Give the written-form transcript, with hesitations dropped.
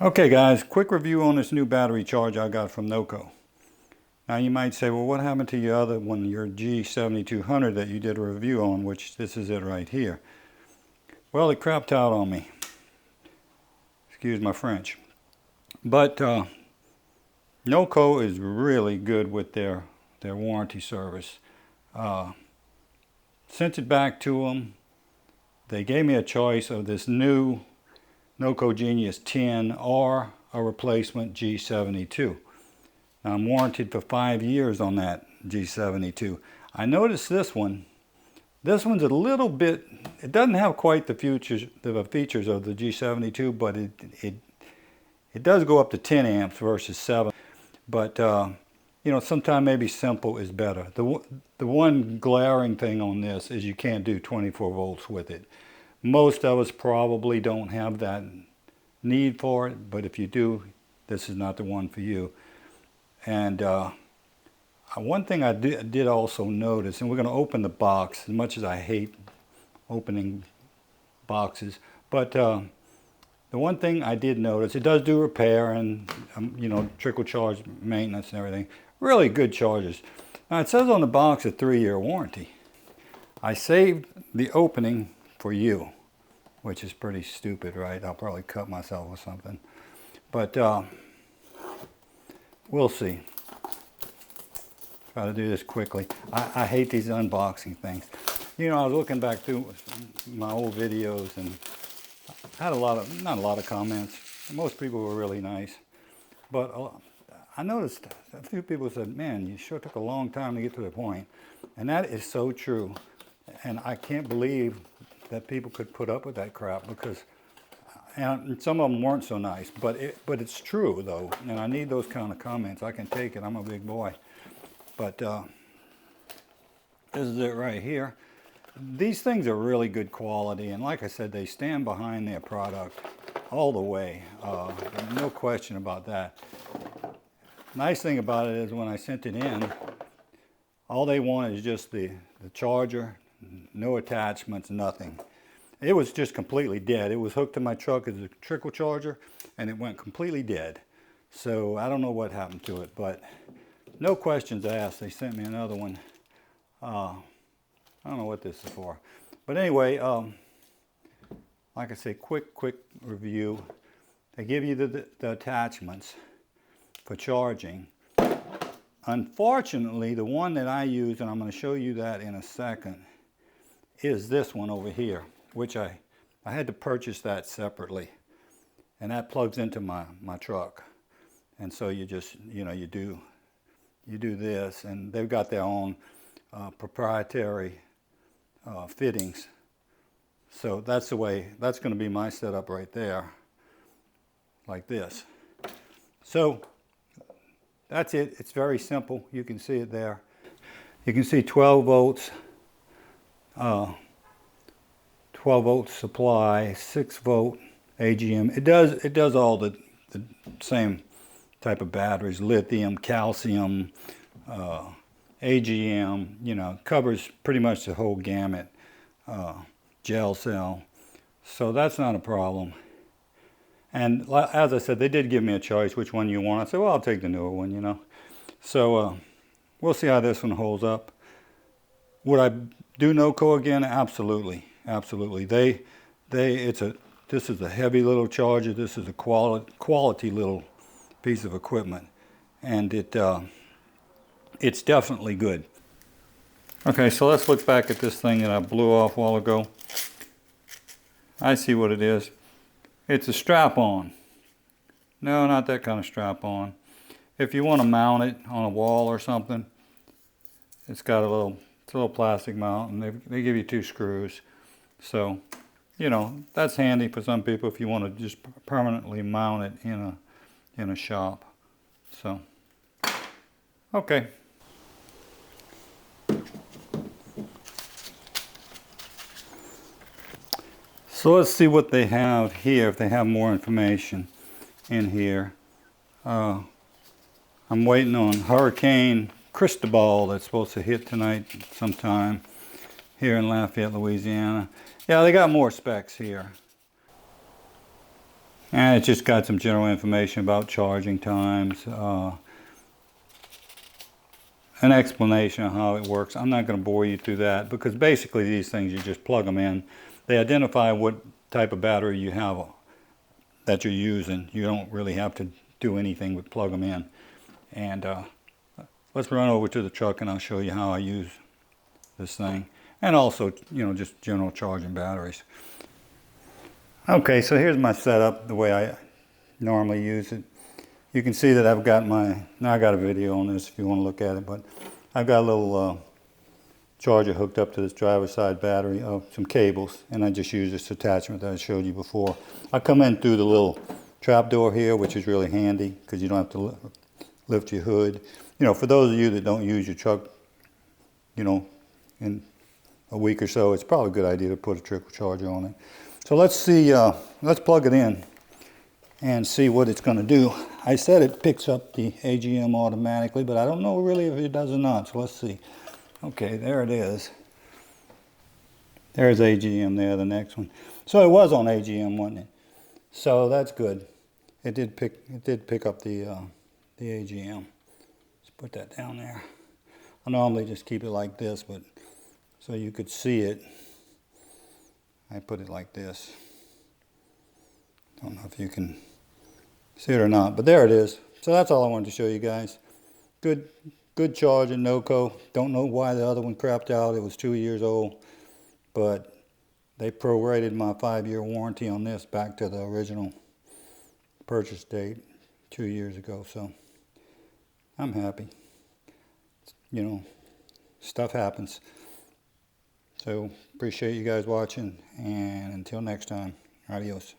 Okay guys, quick review on this new battery charger I got from Noco. Now you might say, well, what happened to your other one, your G7200 that you did a review on, which this is it right here. Well, it crapped out on me. Excuse my French. But Noco is really good with their warranty service. Sent it back to them. They gave me a choice of this new Noco Genius 10 or a replacement G72. Now I'm warranted for 5 years on that G72. I noticed this one's a little bit, it doesn't have quite the features of the G72, but it does go up to 10 amps versus 7. But you know, sometimes maybe simple is better. The one glaring thing on this is you can't do 24 volts with it. Most of us probably don't have that need for it, but if you do, this is not the one for you. And one thing I did also notice, and we're going to open the box, as much as I hate opening boxes, but the one thing I did notice, it does do repair and you know, trickle charge maintenance and everything. Really good chargers. Now it says on the box a 3-year warranty. I saved the opening for you, which is pretty stupid, right? I'll probably cut myself or something. But we'll see. Try to do this quickly. I hate these unboxing things. You know, I was looking back through my old videos and I had not a lot of comments. Most people were really nice. But I noticed a few people said, man, you sure took a long time to get to the point. And that is so true. And I can't believe that people could put up with that crap, because and some of them weren't so nice, but it's true though, and I need those kind of comments. I can take it, I'm a big boy. But this is it right here. These things are really good quality, and like I said, they stand behind their product all the way. No question about that. Nice thing about it is when I sent it in, all they want is just the charger, no attachments, nothing. It was just completely dead. It was hooked to my truck as a trickle charger and it went completely dead. So I don't know what happened to it, but no questions asked. They sent me another one. I don't know what this is for. But anyway, like I say, quick review. They give you the attachments for charging. Unfortunately, the one that I use, and I'm going to show you that in a second, is this one over here, which I had to purchase that separately, and that plugs into my truck. And so you just, you know, you do this, and they've got their own proprietary fittings. So that's the way, that's going to be my setup right there, like this. So that's it. It's very simple. You can see it there. You can see 12 volts. 12 volt supply, 6 volt AGM. It does all the same type of batteries: lithium, calcium, AGM. You know, covers pretty much the whole gamut. Gel cell, so that's not a problem. And as I said, they did give me a choice, which one you want. I said, well, I'll take the newer one, you know. So we'll see how this one holds up. Would I do Noco again? Absolutely, absolutely. This is a heavy little charger. This is a quality little piece of equipment, and it's definitely good. Okay, so let's look back at this thing that I blew off a while ago. I see what it is. It's a strap-on. No, not that kind of strap-on. If you want to mount it on a wall or something, it's got a little plastic mount, and they give you 2 screws. So, you know, that's handy for some people if you want to just permanently mount it in a shop. So, okay. So let's see what they have here, if they have more information in here. I'm waiting on Hurricane Cristobal that's supposed to hit tonight sometime here in Lafayette, Louisiana. Yeah, they got more specs here. And it's just got some general information about charging times, an explanation of how it works. I'm not going to bore you through that because basically these things, you just plug them in. They identify what type of battery you have that you're using. You don't really have to do anything but plug them in. And let's run over to the truck and I'll show you how I use this thing. And also, you know, just general charging batteries. Okay, so here's my setup, the way I normally use it. You can see that I've got now I got a video on this if you want to look at it, but I've got a little charger hooked up to this driver's side battery of some cables, and I just use this attachment that I showed you before. I come in through the little trap door here, which is really handy because you don't have to lift your hood. You know, for those of you that don't use your truck, you know, in a week or so, it's probably a good idea to put a trickle charger on it. So let's see, let's plug it in and see what it's going to do. I said it picks up the AGM automatically, but I don't know really if it does or not, so let's see. Okay, there it is. There's AGM there, the next one. So it was on AGM, wasn't it? So that's good. It did pick up the AGM. Let's put that down there. I normally just keep it like this, but so you could see it. I put it like this. Don't know if you can see it or not, but there it is. So that's all I wanted to show you guys. Good charge in Noco. Don't know why the other one crapped out. It was 2 years old, but they prorated my 5-year warranty on this back to the original purchase date 2 years ago. So I'm happy. You know, stuff happens. So appreciate you guys watching, and until next time, adios.